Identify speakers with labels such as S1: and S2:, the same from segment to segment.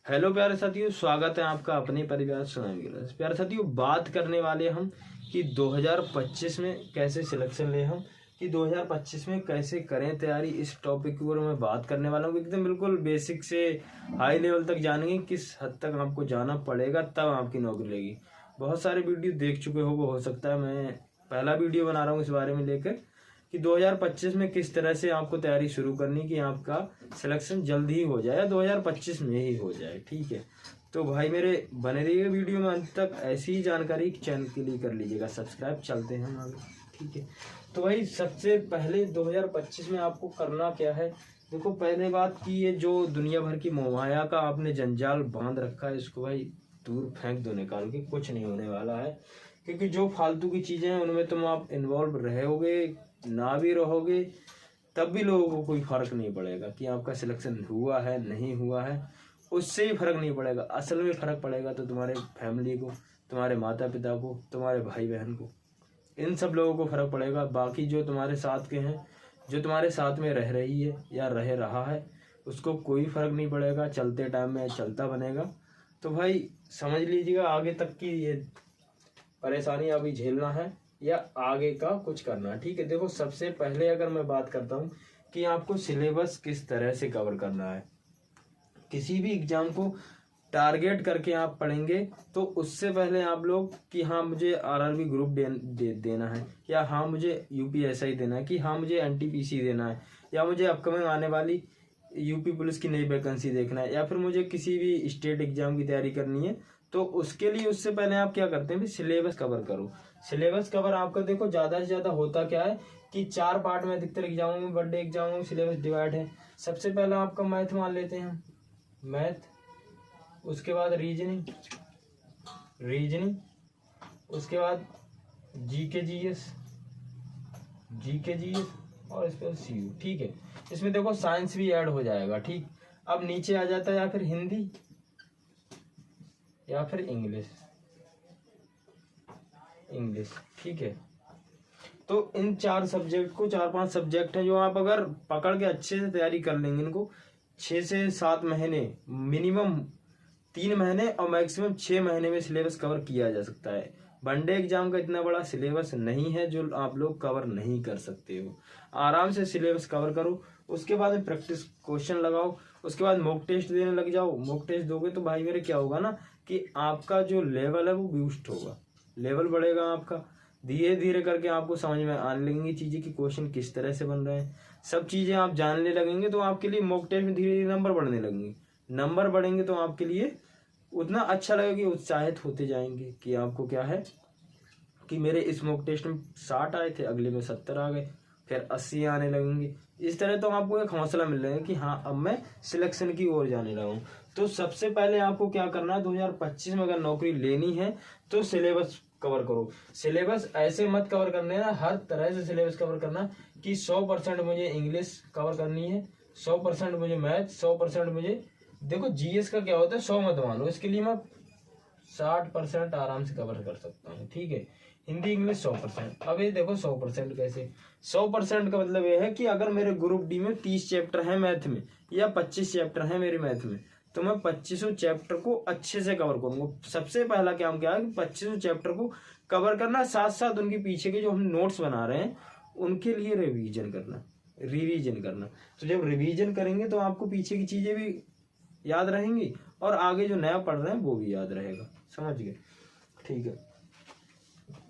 S1: Hello प्यारे साथियों, स्वागत है आपका अपने परिवार सुनाई गिलास। प्यारे साथियों, बात करने वाले हम कि 2025 में कैसे सिलेक्शन ले हम, कि 2025 में कैसे करें तैयारी। इस टॉपिक के ऊपर मैं बात करने वाला हूँ। एकदम बिल्कुल बेसिक से हाई लेवल तक जानेंगे किस हद तक आपको जाना पड़ेगा तब आपकी नौकरी लगेगी। बहुत सारे वीडियो देख चुके हो सकता है मैं पहला वीडियो बना रहा हूँ इस बारे में लेकर कि 2025 में किस तरह से आपको तैयारी शुरू करनी कि आपका सिलेक्शन जल्द ही हो जाए या 2025 में ही हो जाए। ठीक है, तो भाई मेरे बने रहिए वीडियो में अंत तक। ऐसी ही जानकारी चैनल के लिए कर लीजिएगा सब्सक्राइब। चलते हैं हम आगे। ठीक है, तो भाई सबसे पहले 2025 में आपको करना क्या है। देखो, पहले बात की ये जो दुनिया भर की मोहमाया का आपने जंजाल बांध रखा है, इसको भाई दूर फेंक दो निकाल के। कुछ नहीं होने वाला है, क्योंकि जो फालतू की चीज़ें हैं उनमें तुम आप इन्वॉल्व रहोगे ना भी रहोगे तब भी लोगों को कोई फर्क नहीं पड़ेगा कि आपका सिलेक्शन हुआ है नहीं हुआ है। उससे ही फर्क नहीं पड़ेगा। असल में फर्क पड़ेगा तो तुम्हारे फैमिली को, तुम्हारे माता पिता को, तुम्हारे भाई बहन को, इन सब लोगों को फर्क पड़ेगा। बाकी जो तुम्हारे साथ के हैं, जो तुम्हारे साथ में रह रही है या रह रहा है, उसको कोई फर्क नहीं पड़ेगा। चलते टाइम में चलता बनेगा। तो भाई समझ लीजिएगा आगे तक की ये परेशानी अभी झेलना है या आगे का कुछ करना है। ठीक है, देखो सबसे पहले अगर मैं बात करता हूँ कि आपको सिलेबस किस तरह से कवर करना है। किसी भी एग्जाम को टारगेट करके आप पढ़ेंगे तो उससे पहले आप लोग कि हाँ मुझे आरआरबी ग्रुप देना है, या हाँ मुझे यूपीएसआई देना है, कि हाँ मुझे एनटीपीसी देना है, या मुझे अपकमिंग आने वाली यूपी पुलिस की नई वैकेंसी देखना है, या फिर मुझे किसी भी स्टेट एग्जाम की तैयारी करनी है। तो उसके लिए उससे पहले आप क्या करते हैं, सिलेबस कवर करो। सिलेबस कवर आपका देखो ज़्यादा से ज़्यादा होता क्या है कि 4 पार्ट में अधिकतर एग्जामों में, बड़े एग्जामों में सिलेबस डिवाइड है। सबसे पहला आपका मैथ मान लेते हैं, मैथ, उसके बाद रीजनिंग, उसके बाद जीके जीएस और इस पर सीयू। ठीक है, इसमें देखो साइंस भी ऐड हो जाएगा। ठीक, अब नीचे आ जाता है या फिर हिंदी या फिर इंग्लिश। ठीक है, तो इन 4 सब्जेक्ट को, 4-5 सब्जेक्ट हैं जो आप अगर पकड़ के अच्छे से तैयारी कर लेंगे, इनको 6 से 7 महीने, मिनिमम 3 महीने और मैक्सिमम 6 महीने में सिलेबस कवर किया जा सकता है। वनडे एग्जाम का इतना बड़ा सिलेबस नहीं है जो आप लोग कवर नहीं कर सकते हो। आराम से सिलेबस कवर करो, उसके बाद में प्रैक्टिस क्वेश्चन लगाओ, उसके बाद मॉक टेस्ट देने लग जाओ। मॉक टेस्ट दोगे तो भाई मेरे क्या होगा ना कि आपका जो लेवल है वो बूस्ट होगा, लेवल बढ़ेगा आपका। धीरे धीरे करके आपको समझ में आने लगेंगी चीज़ें कि क्वेश्चन किस तरह से बन रहे हैं। सब चीज़ें आप जानने लगेंगे तो आपके लिए मॉक टेस्ट में धीरे धीरे नंबर बढ़ने लगेंगे। नंबर बढ़ेंगे तो आपके लिए उतना अच्छा लगेगा कि उत्साहित होते जाएंगे कि आपको क्या है कि मेरे इस मॉक टेस्ट में 60 आए थे, अगले में 70 आ गए, फिर 80 आने लगेंगे। इस तरह तो आपको एक हौसला मिल रहा है कि हाँ अब मैं सिलेक्शन की ओर जाने लगा हूँ। तो सबसे पहले आपको क्या करना है, 2025 में अगर नौकरी लेनी है तो सिलेबस कवर करो। सिलेबस ऐसे मत कवर करने ना, हर तरह से सिलेबस कवर करना कि 100% मुझे इंग्लिश कवर करनी है, 100% मुझे मैथ, 100% मुझे, देखो जीएस का क्या होता है 100 मत मानो, इसके लिए मैं 60% आराम से कवर कर सकता हूँ। ठीक है, हिंदी इंग्लिश 100%। अब ये देखो 100% कैसे, 100% का मतलब ये है कि अगर मेरे ग्रुप डी में 30 चैप्टर हैं मैथ में या 25 चैप्टर हैं मेरे मैथ में, तो मैं 25 चैप्टर को अच्छे से कवर करूंगा। सबसे पहला काम क्या है कि 25 चैप्टर को कवर करना, साथ साथ उनके पीछे के जो हम नोट्स बना रहे हैं उनके लिए रिवीजन करना। तो जब रिवीजन करेंगे तो आपको पीछे की चीजें भी याद रहेंगी और आगे जो नया पढ़ रहे हैं वो भी याद रहेगा। समझ गए? ठीक है,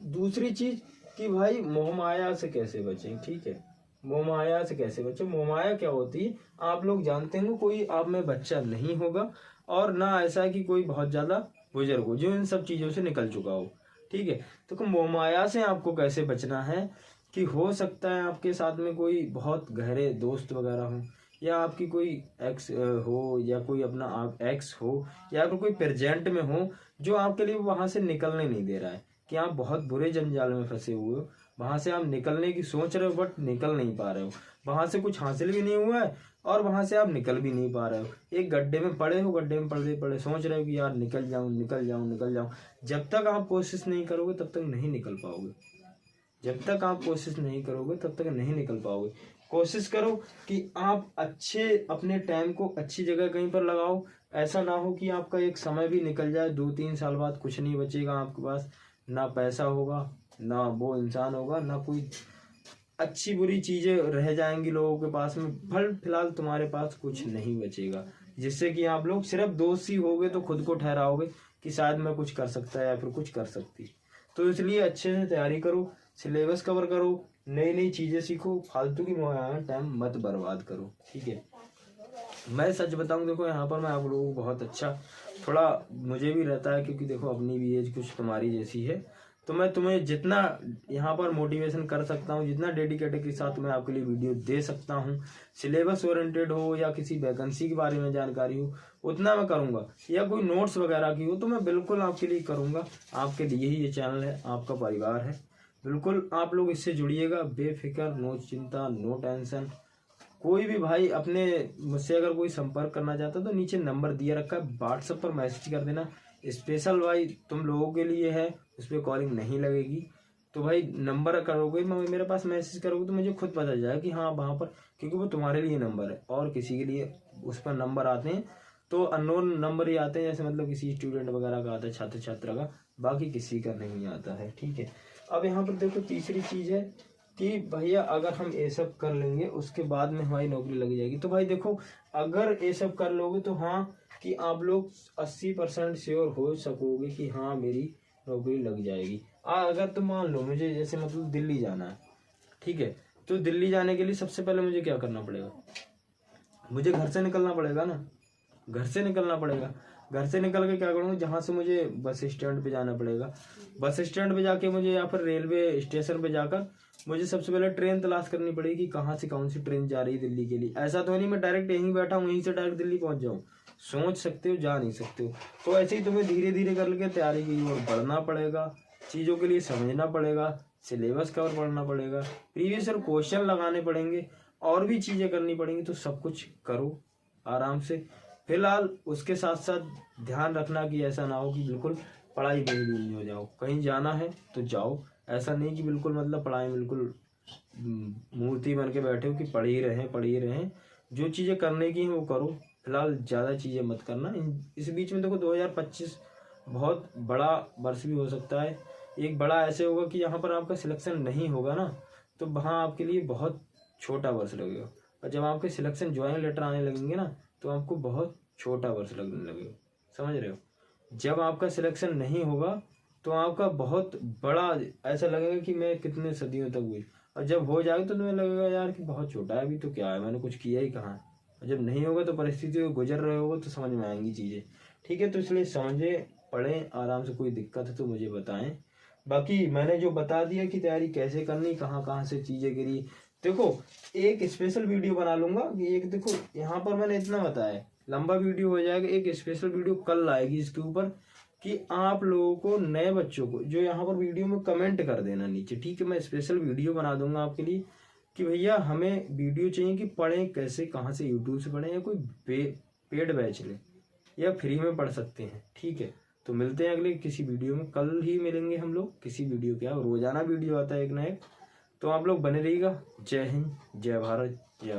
S1: दूसरी चीज कि भाई मोहमाया से कैसे बचें। ठीक है, मोहमाया से कैसे बचें। मोहमाया क्या होती है आप लोग जानते हैं, कोई आप में बच्चा नहीं होगा और ना ऐसा है कि कोई बहुत ज्यादा बुजुर्ग हो जो इन सब चीजों से निकल चुका हो। ठीक है, तो मोहमाया से आपको कैसे बचना है कि हो सकता है आपके साथ में कोई बहुत गहरे दोस्त वगैरह हो, या आपकी कोई एक्स हो, या कोई अपना एक्स हो, या फिर कोई प्रेजेंट में हो जो आपके लिए वहां से निकलने नहीं दे रहा है, कि आप बहुत बुरे जंजाल में फंसे हुए हो, वहां से आप निकलने की सोच रहे हो बट निकल नहीं पा रहे हो, वहां से कुछ हासिल भी नहीं हुआ है और वहां से आप निकल भी नहीं पा रहे हो। एक गड्ढे में पड़े हो, गड्ढे में पड़े पड़े सोच रहे हो कि यार निकल जाऊं। जब तक आप कोशिश नहीं करोगे तब तक नहीं निकल पाओगे। कोशिश करो कि आप अच्छे अपने टाइम को अच्छी जगह कहीं पर लगाओ ऐसा ना हो कि आपका एक समय भी निकल जाए, 2-3 साल बाद कुछ नहीं बचेगा आपके पास, ना पैसा होगा, ना वो इंसान होगा, ना कोई अच्छी बुरी चीजें रह जाएंगी लोगों के पास में, फिलहाल तुम्हारे पास कुछ नहीं बचेगा, जिससे कि आप लोग सिर्फ दोषी होगे तो खुद को ठहराओगे कि शायद मैं कुछ कर सकता या फिर कुछ कर सकती। तो इसलिए अच्छे से तैयारी करो, सिलेबस कवर करो, नई नई चीजें सीखो, फालतू की टाइम मत बर्बाद करो, ठीक है। मैं सच बताऊं, देखो यहाँ पर मैं आप लोगों को बहुत अच्छा, थोड़ा मुझे भी रहता है क्योंकि देखो अपनी भी एज कुछ तुम्हारी जैसी है, तो मैं तुम्हें जितना यहाँ पर मोटिवेशन कर सकता हूँ, जितना डेडिकेटेड के साथ मैं आपके लिए वीडियो दे सकता हूँ, सिलेबस ओरिएंटेड हो या किसी वैकेंसी के बारे में जानकारी हो, उतना मैं करूँगा, या कोई नोट्स वगैरह की हो तो मैं बिल्कुल आपके लिए करूँगा। आपके लिए ही ये चैनल है, आपका परिवार है, बिल्कुल आप लोग इससे जुड़िएगा, बेफिक्र, नो चिंता, नो टेंशन। कोई भी भाई अपने मुझसे अगर कोई संपर्क करना चाहता है तो नीचे नंबर दिया रखा है, व्हाट्सएप पर मैसेज कर देना, स्पेशल भाई तुम लोगों के लिए है, उस पर कॉलिंग नहीं लगेगी। तो भाई नंबर करोगे, मेरे पास मैसेज करोगे तो मुझे खुद पता चल जाएगा कि हाँ वहाँ पर, क्योंकि वो तुम्हारे लिए नंबर है, और किसी के लिए उस पर नंबर आते हैं तो अननोन नंबर ही आते हैं, जैसे मतलब किसी स्टूडेंट वगैरह का आता है, छात्र छात्रा का, बाकी किसी का नहीं आता है, ठीक है। अब यहाँ पर देखो तीसरी चीज है कि भैया अगर हम ये सब कर लेंगे उसके बाद में हमारी नौकरी लग जाएगी। तो भाई देखो, अगर ये सब कर लोगे तो हाँ कि आप लोग 80% श्योर हो सकोगे कि हाँ मेरी नौकरी लग जाएगी। अगर तुम मान लो मुझे जैसे मतलब दिल्ली जाना है, ठीक है, तो दिल्ली जाने के लिए सबसे पहले मुझे क्या करना पड़ेगा, मुझे घर से निकलना पड़ेगा ना, घर से निकलना पड़ेगा। घर से निकल के क्या करूँगा, जहाँ से मुझे बस स्टैंड पे जाना पड़ेगा, बस स्टैंड पे जाके मुझे या फिर रेलवे स्टेशन पे जाकर मुझे सबसे पहले ट्रेन तलाश करनी पड़ेगी, कहाँ से कौन सी ट्रेन जा रही है दिल्ली के लिए। ऐसा तो नहीं मैं डायरेक्ट यहीं बैठा हूँ, यहीं से डायरेक्ट दिल्ली पहुँच जाऊँ, सोच सकते हो, जा नहीं सकते हो। तो ऐसे ही तुम्हें धीरे धीरे करके तैयारी की ओर बढ़ना पड़ेगा, चीज़ों के लिए समझना पड़ेगा, सिलेबस कवर पढ़ना पड़ेगा, प्रीवियस ईयर क्वेश्चन लगाने पड़ेंगे, और भी चीज़ें करनी पड़ेंगी। तो सब कुछ करो आराम से। फिलहाल उसके साथ साथ ध्यान रखना कि ऐसा ना हो कि बिल्कुल पढ़ाई में ही लीन हो जाओ, कहीं जाना है तो जाओ, ऐसा नहीं कि बिल्कुल मतलब पढ़ाई बिल्कुल मूर्ति बन के बैठे हो कि पढ़ ही रहें। जो चीज़ें करने की हैं वो करो, फिलहाल ज़्यादा चीज़ें मत करना। इस बीच में देखो 2025 बहुत बड़ा वर्ष भी हो सकता है, एक बड़ा ऐसे होगा कि यहाँ पर आपका सिलेक्शन नहीं होगा ना, तो वहाँ आपके लिए बहुत छोटा वर्ष लगेगा, और जब आपके सिलेक्शन ज्वाइनिंग लेटर आने लगेंगे ना तो आपको बहुत छोटा वर्ष लगने लगेगा, समझ रहे हो। जब आपका सिलेक्शन नहीं होगा तो आपका बहुत बड़ा ऐसा लगेगा कि मैं कितने सदियों तक हुई, और जब हो जाएगा तो तुम्हें लगेगा यार कि बहुत छोटा है, अभी तो क्या है, मैंने कुछ किया ही कहाँ है। और जब नहीं होगा तो परिस्थिति को गुजर रहे होगा तो समझ में आएंगी चीज़ें, ठीक है। तो इसलिए समझे, पढ़ें आराम से, कोई दिक्कत है तो मुझे बताएं। बाकी मैंने जो बता दिया कि तैयारी कैसे करनी, कहाँ कहाँ से चीज़ें गिरी, देखो एक स्पेशल वीडियो बना लूंगा कि एक, देखो यहाँ पर मैंने इतना बताया, लंबा वीडियो हो जाएगा, एक स्पेशल वीडियो कल आएगी इसके ऊपर कि आप लोगों को, नए बच्चों को, जो यहाँ पर वीडियो में कमेंट कर देना नीचे, ठीक है। मैं स्पेशल वीडियो बना दूंगा आपके लिए कि भैया हमें वीडियो चाहिए कि पढ़ें कैसे, कहाँ से, यूट्यूब से पढ़ें या कोई पेड बैच ले या फ्री में पढ़ सकते हैं, ठीक है। तो मिलते हैं अगले किसी वीडियो में, कल ही मिलेंगे हम लोग किसी वीडियो के, रोजाना वीडियो आता है एक ना एक, तो आप लोग बने रहिएगा। जय हिंद, जय भारत, जय